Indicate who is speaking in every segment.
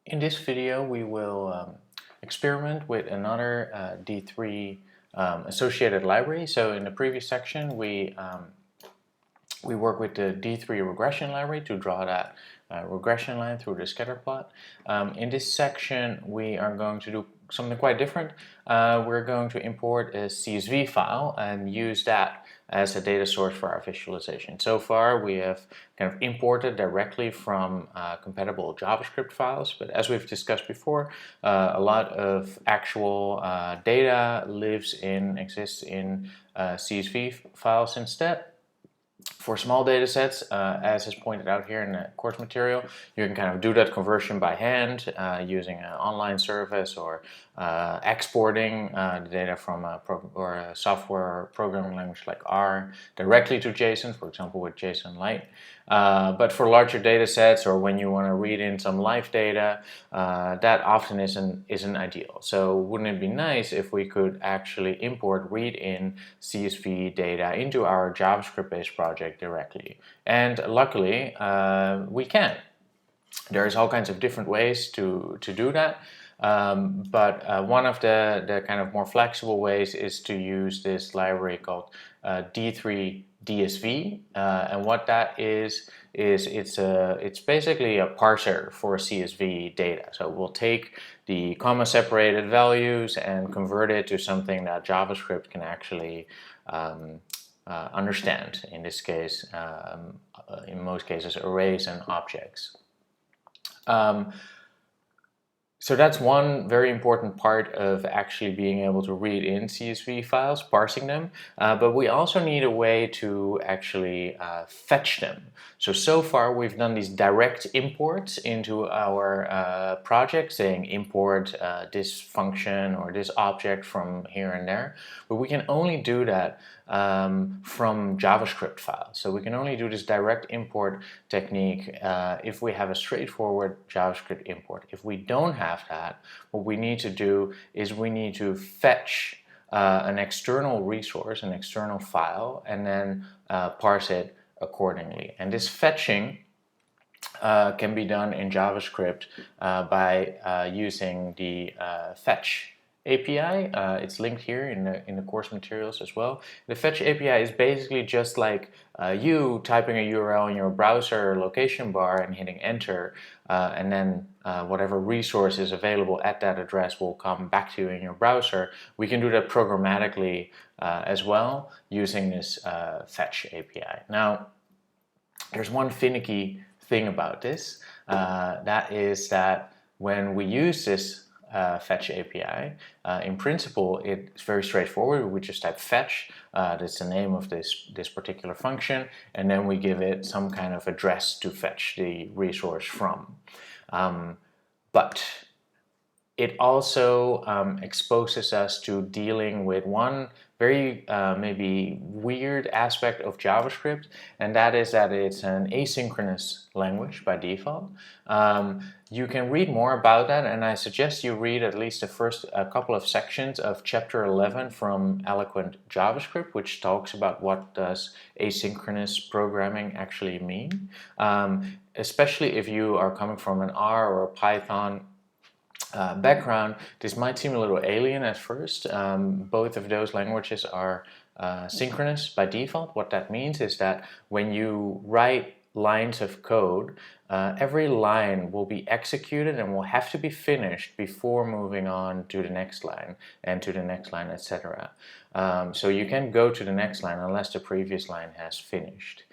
Speaker 1: In this video, we will experiment with another D3 associated library. So in the previous section, we work with the D3 regression library to draw that regression line through the scatter plot. In this section, we are going to do something quite different. We're going to import a CSV file and use that as a data source for our visualization. So far, we have kind of imported directly from compatible JavaScript files, but as we've discussed before, a lot of actual data exists in CSV files instead. For small data sets, as is pointed out here in the course material, you can kind of do that conversion by hand using an online service or exporting the data from a software or programming language like R directly to JSON, for example with JSON Lite. But for larger data sets or when you want to read in some live data, that often isn't ideal. So wouldn't it be nice if we could actually import read-in CSV data into our JavaScript-based project directly? And luckily, we can. There's all kinds of different ways to do that. But one of the kind of more flexible ways is to use this library called d3-dsv, and what that is it's basically a parser for CSV data. So we'll take the comma separated values and convert it to something that JavaScript can actually understand. In this case, in most cases, arrays and objects. So that's one very important part of actually being able to read in CSV files, parsing them, but we also need a way to actually fetch them. So far we've done these direct imports into our project, saying import this function or this object from here and there, but we can only do that from JavaScript files. So we can only do this direct import technique if we have a straightforward JavaScript import. If we don't have that, what we need to do is we need to fetch an external resource, an external file, and then parse it accordingly. And this fetching can be done in JavaScript by using the fetch API. It's linked here in the course materials as well. The fetch API is basically just like you typing a URL in your browser location bar and hitting enter, and then whatever resource is available at that address will come back to you in your browser. We can do that programmatically as well using this fetch API. Now, there's one finicky thing about this. That is that when we use this fetch API. In principle, it's very straightforward. We just type fetch, that's the name of this particular function, and then we give it some kind of address to fetch the resource from. But it also exposes us to dealing with one very maybe weird aspect of JavaScript, and that is that it's an asynchronous language by default. You can read more about that, and I suggest you read at least the first couple of sections of chapter 11 from Eloquent JavaScript, which talks about what does asynchronous programming actually mean, especially if you are coming from an R or a Python background. This might seem a little alien at first. Both of those languages are synchronous by default. What that means is that when you write lines of code, every line will be executed and will have to be finished before moving on to the next line and to the next line, etc. So you can go to the next line unless the previous line has finished.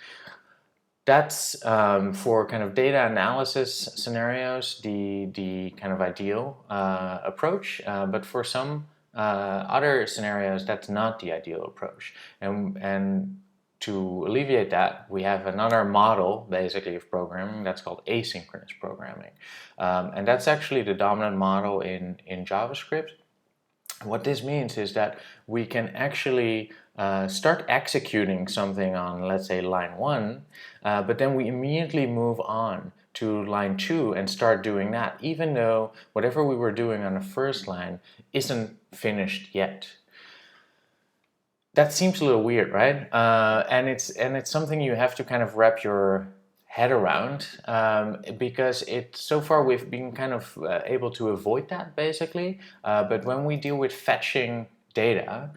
Speaker 1: That's for kind of data analysis scenarios the kind of ideal approach, but for some other scenarios that's not the ideal approach. And to alleviate that, we have another model basically of programming that's called asynchronous programming, and that's actually the dominant model in JavaScript. What this means is that we can actually start executing something on, let's say, line 1, but then we immediately move on to line 2 and start doing that, even though whatever we were doing on the first line isn't finished yet. That seems a little weird, right? And it's something you have to kind of wrap your head around because so far we've been kind of able to avoid that basically, but when we deal with fetching data,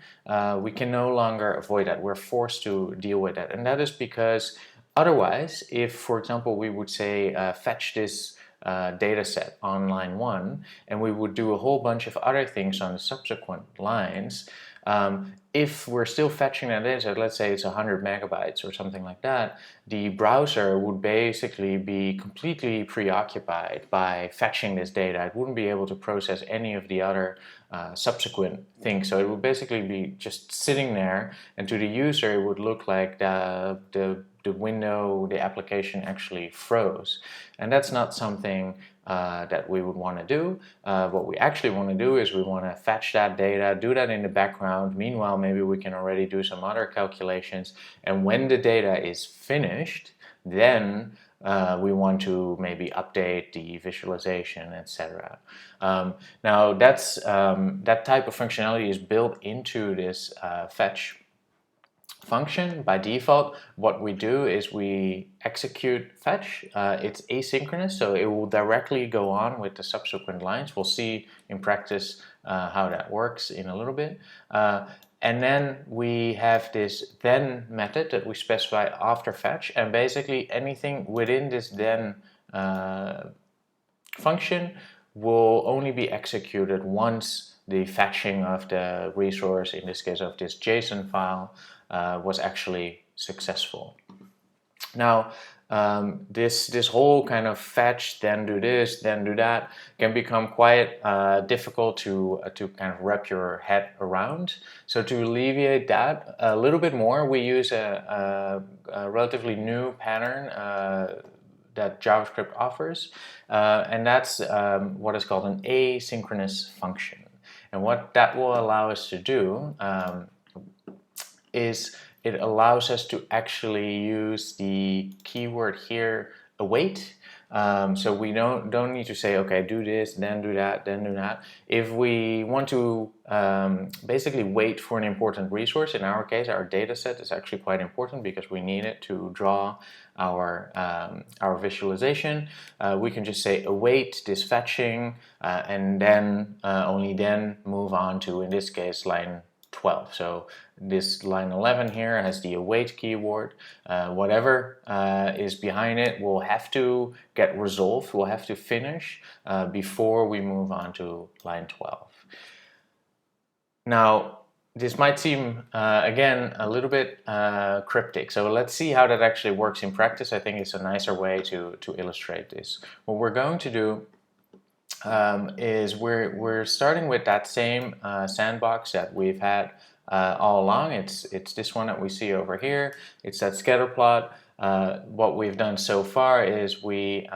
Speaker 1: we can no longer avoid that. We're forced to deal with that, and that is because otherwise, if for example we would say fetch this data set on line 1 and we would do a whole bunch of other things on the subsequent lines, if we're still fetching that data set, let's say it's 100 megabytes or something like that, the browser would basically be completely preoccupied by fetching this data. It wouldn't be able to process any of the other subsequent things. So it would basically be just sitting there, and to the user it would look like the window, the application actually froze. And that's not something that we would want to do. What we actually want to do is we want to fetch that data, do that in the background. Meanwhile, maybe we can already do some other calculations. And when the data is finished, then we want to maybe update the visualization, etc. Now that type of functionality is built into this fetch function. By default, what we do is we execute fetch. It's asynchronous, so it will directly go on with the subsequent lines. We'll see in practice how that works in a little bit. And then we have this then method that we specify after fetch, and basically anything within this then function will only be executed once the fetching of the resource, in this case of this JSON file, was actually successful. Now, this whole kind of fetch, then do this, then do that, can become quite difficult to kind of wrap your head around. So to alleviate that a little bit more, we use a relatively new pattern that JavaScript offers, and that's what is called an asynchronous function. And what that will allow us to do is it allows us to actually use the keyword here, await. So we don't need to say, okay, do this, then do that, then do that. If we want to basically wait for an important resource, in our case, our data set is actually quite important because we need it to draw our visualization. We can just say await this fetching and then only then move on to, in this case, line 12. So this line 11 here has the await keyword. Whatever is behind it will have to get resolved, will have to finish before we move on to line 12. Now, this might seem, again, a little bit cryptic. So let's see how that actually works in practice. I think it's a nicer way to illustrate this. What we're going to do is we're starting with that same sandbox that we've had all along. It's this one that we see over here. It's that scatter plot. What we've done so far is we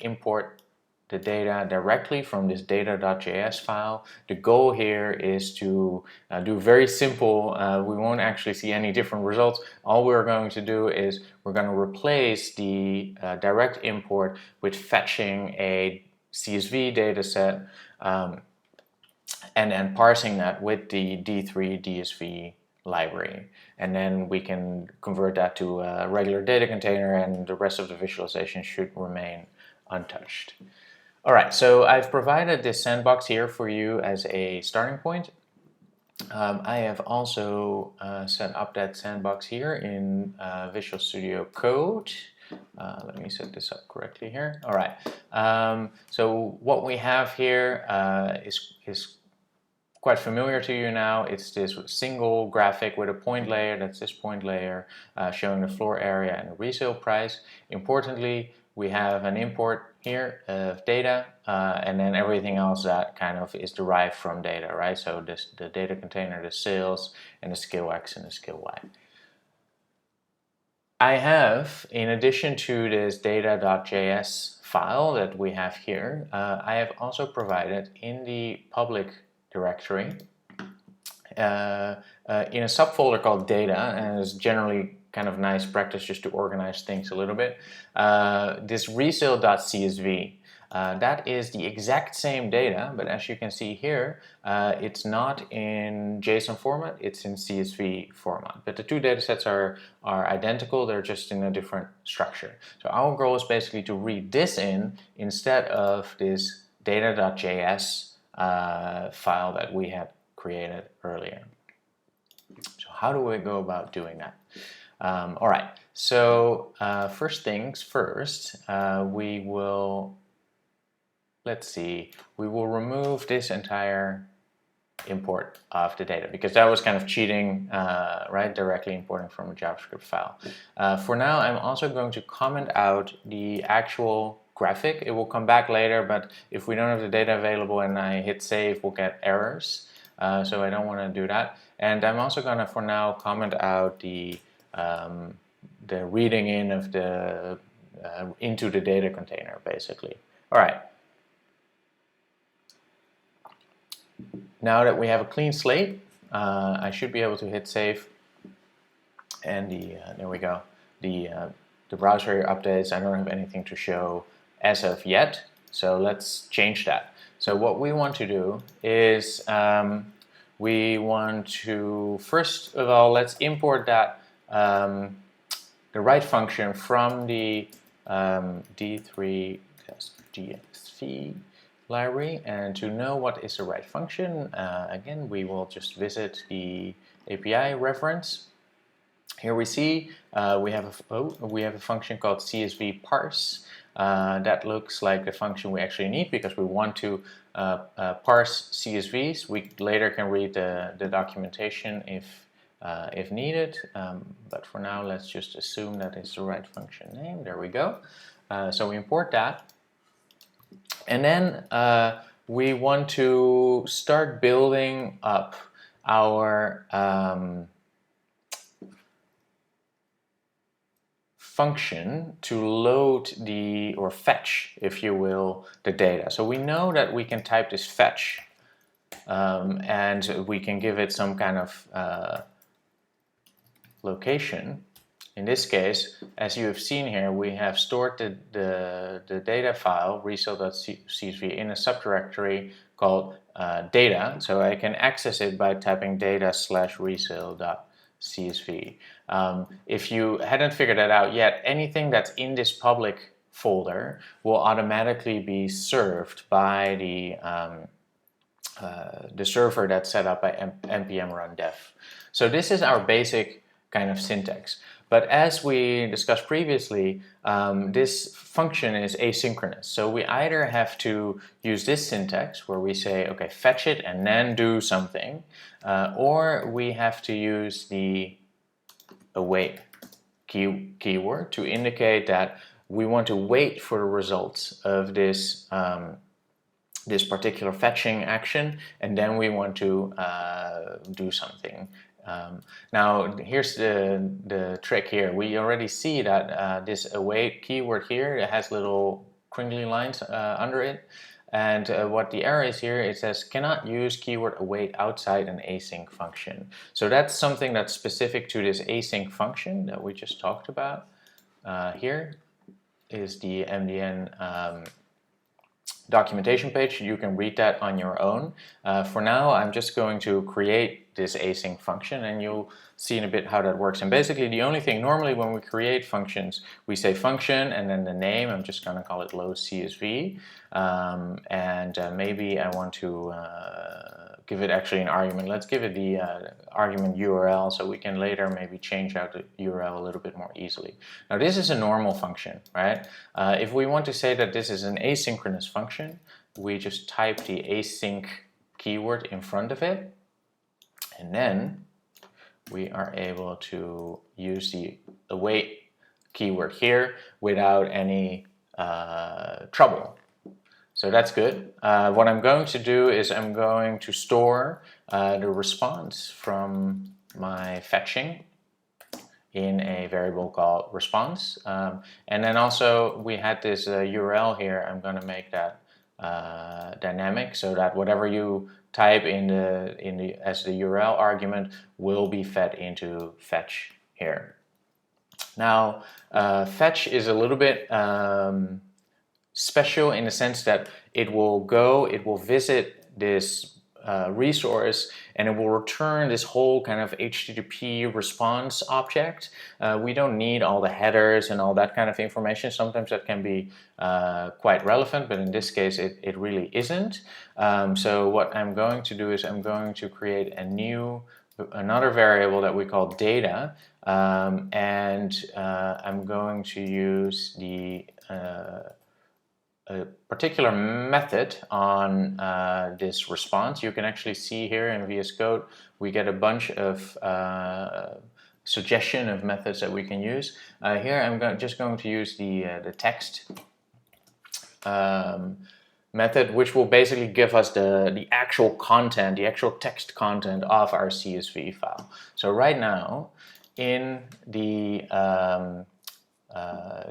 Speaker 1: import the data directly from this data.js file. The goal here is to do very simple. We won't actually see any different results. All we're going to do is we're going to replace the direct import with fetching a CSV data set and then parsing that with the d3-dsv library. And then we can convert that to a regular data container, and the rest of the visualization should remain untouched. All right, so I've provided this sandbox here for you as a starting point. I have also set up that sandbox here in Visual Studio Code. Let me set this up correctly here. All right, so what we have here is quite familiar to you now. It's this single graphic with a point layer. That's this point layer showing the floor area and the resale price. Importantly, we have an import here of data, and then everything else that kind of is derived from data, right? So the data container, the sales, and the scale X and the scale Y. I have, in addition to this data.js file that we have here, I have also provided in the public directory in a subfolder called data, and it's generally kind of nice practice just to organize things a little bit, this resale.csv. That is the exact same data, but as you can see here, it's not in JSON format, it's in CSV format. But the two data sets are identical, they're just in a different structure. So our goal is basically to read this in instead of this data.js file that we had created earlier. So how do we go about doing that? All right, so first things first, we will remove this entire import of the data, because that was kind of cheating, right, directly importing from a JavaScript file. For now, I'm also going to comment out the actual graphic. It will come back later, but if we don't have the data available and I hit save, we'll get errors. So I don't want to do that. And I'm also going to, for now, comment out the reading in of the into the data container, basically. All right. Now that we have a clean slate, I should be able to hit save, and there we go. The browser updates. I don't have anything to show as of yet, so let's change that. So what we want to do is we want to, first of all, let's import that the right function from the d3-dsv library. And to know what is the right function, again, we will just visit the API reference. Here we see we have a function called CSV parse. That looks like the function we actually need because we want to parse CSVs. We later can read the documentation if needed, but for now let's just assume that it's the right function name. There we go. So we import that, and then we want to start building up our function to load or fetch, if you will, the data. So we know that we can type this fetch, and we can give it some kind of location. In this case, as you have seen here, we have stored the data file resale.csv in a subdirectory called data, so I can access it by typing data/resale.csv. If you hadn't figured that out yet, anything that's in this public folder will automatically be served by the server that's set up by npm run dev. So this is our basic kind of syntax. But as we discussed previously, this function is asynchronous. So we either have to use this syntax where we say, okay, fetch it and then do something, or we have to use the await keyword to indicate that we want to wait for the results of this this particular fetching action, and then we want to do something. Now here's the trick here. We already see that this await keyword here, it has little crinkly lines under it, and what the error is here, it says cannot use keyword await outside an async function. So that's something that's specific to this async function that we just talked about. Here is the MDN documentation page. You can read that on your own. For now, I'm just going to create this async function, and you'll see in a bit how that works. And basically the only thing, normally when we create functions, we say function and then the name. I'm just going to call it load CSV, and maybe I want to give it actually an argument. Let's give it the argument URL, so we can later maybe change out the URL a little bit more easily. Now this is a normal function, right? If we want to say that this is an asynchronous function, we just type the async keyword in front of it, and then we are able to use the await keyword here without any trouble. So that's good. What I'm going to do is I'm going to store the response from my fetching in a variable called response. And then also we had this URL here. I'm going to make that dynamic, so that whatever you type in the as the URL argument will be fed into fetch here. Now fetch is a little bit special in the sense that it will visit this resource, and it will return this whole kind of HTTP response object. We don't need all the headers and all that kind of information. Sometimes that can be quite relevant, but in this case it really isn't. So what I'm going to do is I'm going to create another variable that we call data, and I'm going to use a particular method on this response. You can actually see here in VS Code we get a bunch of suggestion of methods that we can use. Here I'm just going to use the text method, which will basically give us the actual content, the actual text content of our CSV file. So right now in the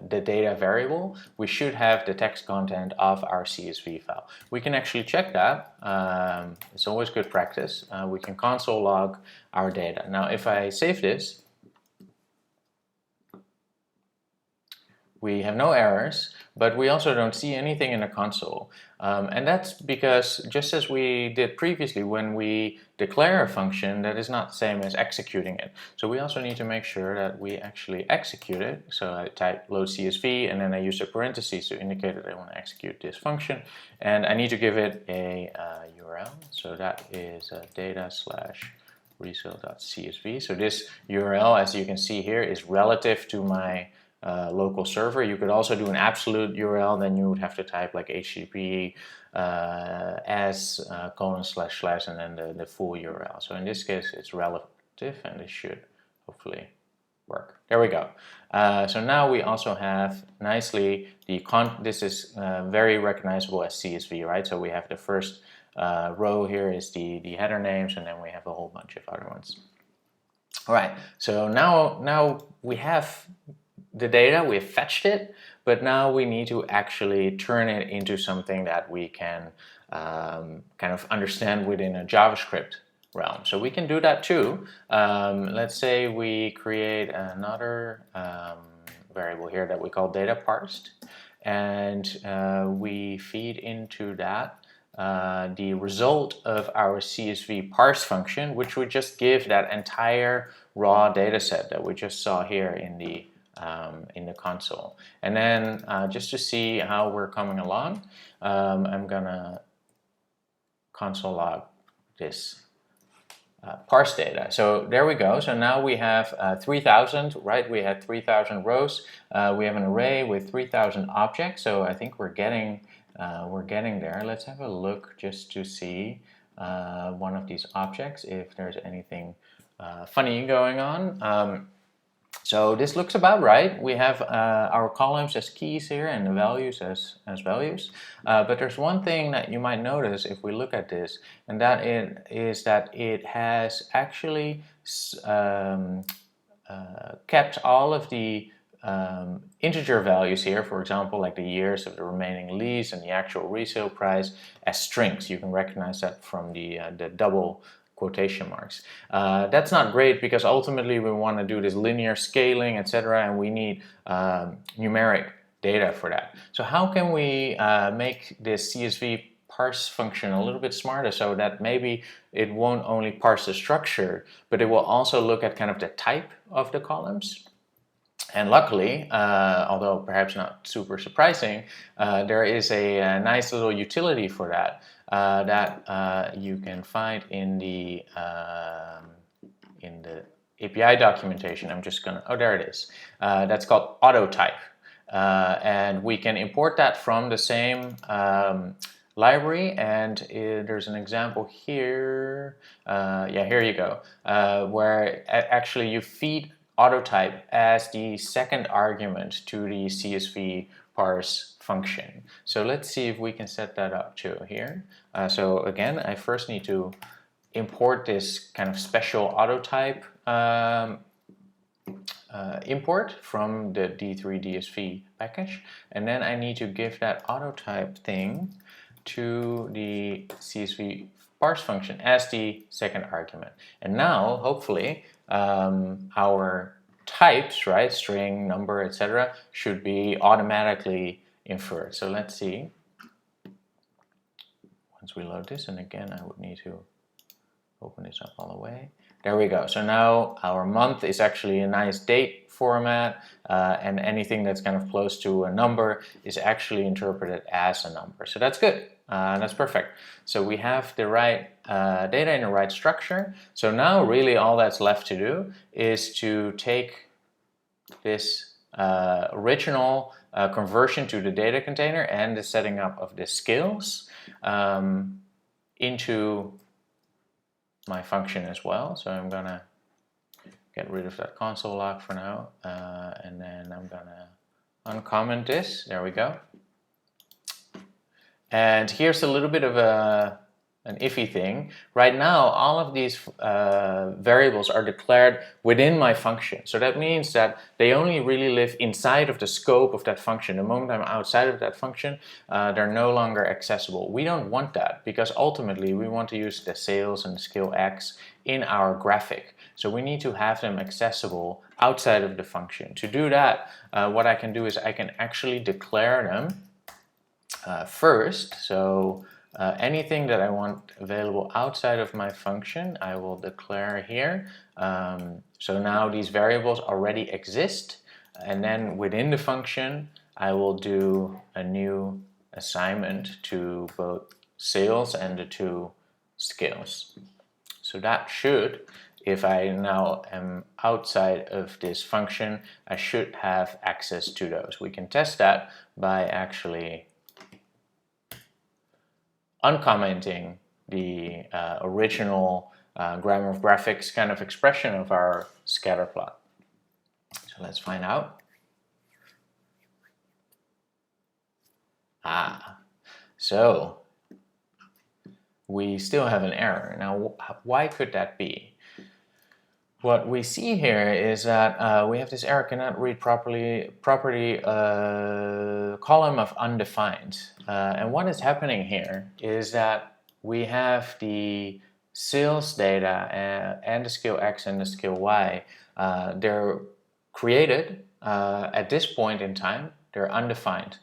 Speaker 1: data variable, we should have the text content of our CSV file. We can actually check that. It's always good practice. We can console log our data. Now if I save this, we have no errors, but we also don't see anything in the console. And that's because, just as we did previously, when we declare a function, that is not the same as executing it. So we also need to make sure that we actually execute it. So I type load CSV, and then I use a parentheses to indicate that I want to execute this function. And I need to give it a URL. So that is data/resale.csv. So this URL, as you can see here, is relative to my local server. You could also do an absolute URL, then you would have to type like HTTP as : and then the full URL. So in this case it's relative, and this should hopefully work. There we go. So now we also have nicely this is very recognizable as CSV, right? So we have the first row here is the header names, and then we have a whole bunch of other ones. All right, so now we have the data, we've fetched it, but now we need to actually turn it into something that we can kind of understand within a JavaScript realm. So we can do that too. Let's say we create another variable here that we call data parsed, and we feed into that the result of our CSV parse function, which would just give that entire raw data set that we just saw here in the console. And then just to see how we're coming along, I'm gonna console log this parse data. So there we go. So now we have 3,000, right? We had 3,000 rows. We have an array with 3,000 objects. So I think we're getting there. Let's have a look just to see one of these objects if there's anything funny going on. So this looks about right. We have our columns as keys here and the values as values. But there's one thing that you might notice if we look at this, and that is that it has actually kept all of the integer values here, for example, like the years of the remaining lease and the actual resale price, as strings. You can recognize that from the double quotation marks. That's not great because ultimately we want to do this linear scaling, etc., and we need numeric data for that. So how can we make this CSV parse function a little bit smarter so that maybe it won't only parse the structure, but it will also look at kind of the type of the columns? And luckily, although perhaps not super surprising, there is a nice little utility for that that you can find in the API documentation. I'm just gonna, oh, there it is. That's called autotype, and we can import that from the same library. And there's an example here. Yeah, here you go, where actually you feed autotype as the second argument to the CSV parse function. So let's see if we can set that up too here. So again, I first need to import this kind of special autotype import from the d3-dsv package, and then I need to give that autotype thing to the CSV parse function as the second argument. And now, hopefully, our types, right, string, number, etc., should be automatically inferred. So let's see. Once we load this, and again I would need to open this up all the way. There we go. So now our month is actually a nice date format, and anything that's kind of close to a number is actually interpreted as a number. So that's good. That's perfect. So we have the right data in the right structure. So now really all that's left to do is to take this original conversion to the data container and the setting up of the scales into my function as well. So I'm gonna get rid of that console log for now, and then I'm gonna uncomment this. There we go. And here's a little bit of an iffy thing. Right now, all of these variables are declared within my function. So that means that they only really live inside of the scope of that function. The moment I'm outside of that function, they're no longer accessible. We don't want that, because ultimately we want to use the sales and the scale X in our graphic. So we need to have them accessible outside of the function. To do that, what I can do is I can actually declare them first. So anything that I want available outside of my function, I will declare here. So now these variables already exist, and then within the function I will do a new assignment to both sales and the two scales. So that should, if I now am outside of this function, I should have access to those. We can test that by actually uncommenting the original grammar of graphics kind of expression of our scatter plot. So let's find out. So we still have an error. Now, why could that be? What we see here is that we have this error cannot read property column of undefined. And what is happening here is that we have the sales data and the scale X and the scale Y. They're created at this point in time. They're undefined.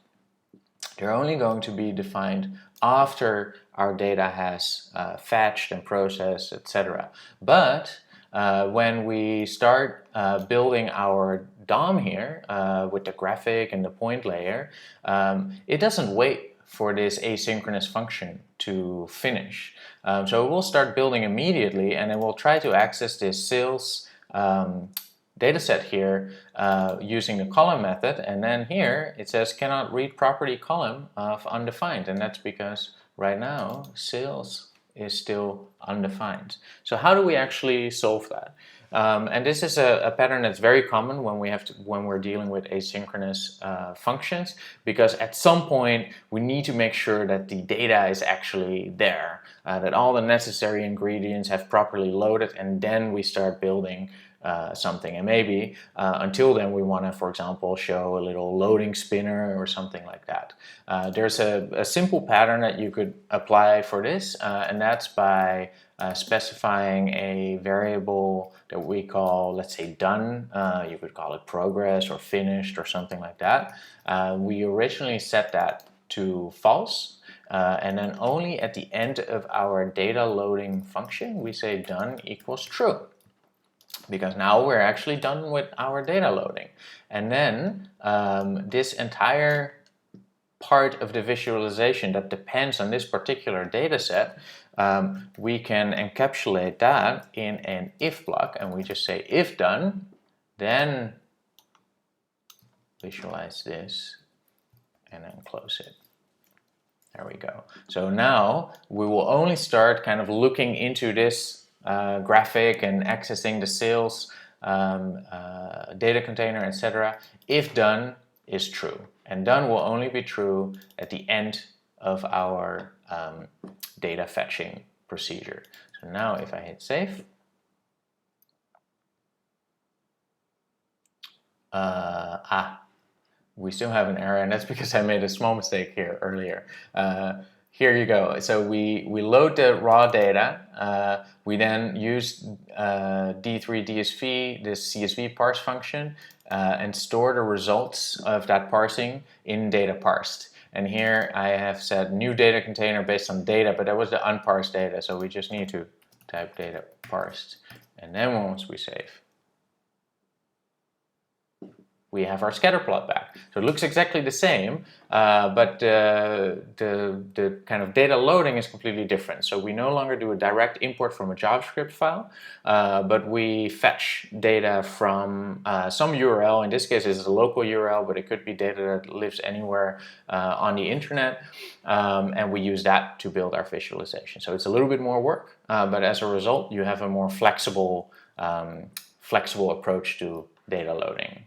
Speaker 1: They're only going to be defined after our data has fetched and processed, etc. But when we start building our DOM here with the graphic and the point layer, it doesn't wait for this asynchronous function to finish. So we'll start building immediately, and then we'll try to access this sales dataset here using the column method, and then here it says cannot read property column of undefined, and that's because right now sales is still undefined. So how do we actually solve that? And this is a pattern that's very common when we're dealing with asynchronous functions, because at some point we need to make sure that the data is actually there, that all the necessary ingredients have properly loaded, and then we start building something. And maybe until then we want to, for example, show a little loading spinner or something like that. There's a simple pattern that you could apply for this, and that's by specifying a variable that we call, let's say, done. You could call it progress or finished or something like that. We originally set that to false, and then only at the end of our data loading function we say done equals true, because now we're actually done with our data loading. And then this entire part of the visualization that depends on this particular data set, we can encapsulate that in an if block, and we just say if done, then visualize this and then close it. There we go. So now we will only start kind of looking into this graphic and accessing the sales data container, etc. if done is true. And done will only be true at the end of our data fetching procedure. So now if I hit save, we still have an error, and that's because I made a small mistake here earlier. Here you go. So we load the raw data. We then use d3-dsv, this CSV parse function, and store the results of that parsing in data parsed. And here I have said new data container based on data, but that was the unparsed data. So we just need to type data parsed. And then once we save, we have our scatter plot back. So it looks exactly the same, but the kind of data loading is completely different. So we no longer do a direct import from a JavaScript file, but we fetch data from some URL. In this case, it's a local URL, but it could be data that lives anywhere on the internet, and we use that to build our visualization. So it's a little bit more work, but as a result, you have a more flexible approach to data loading.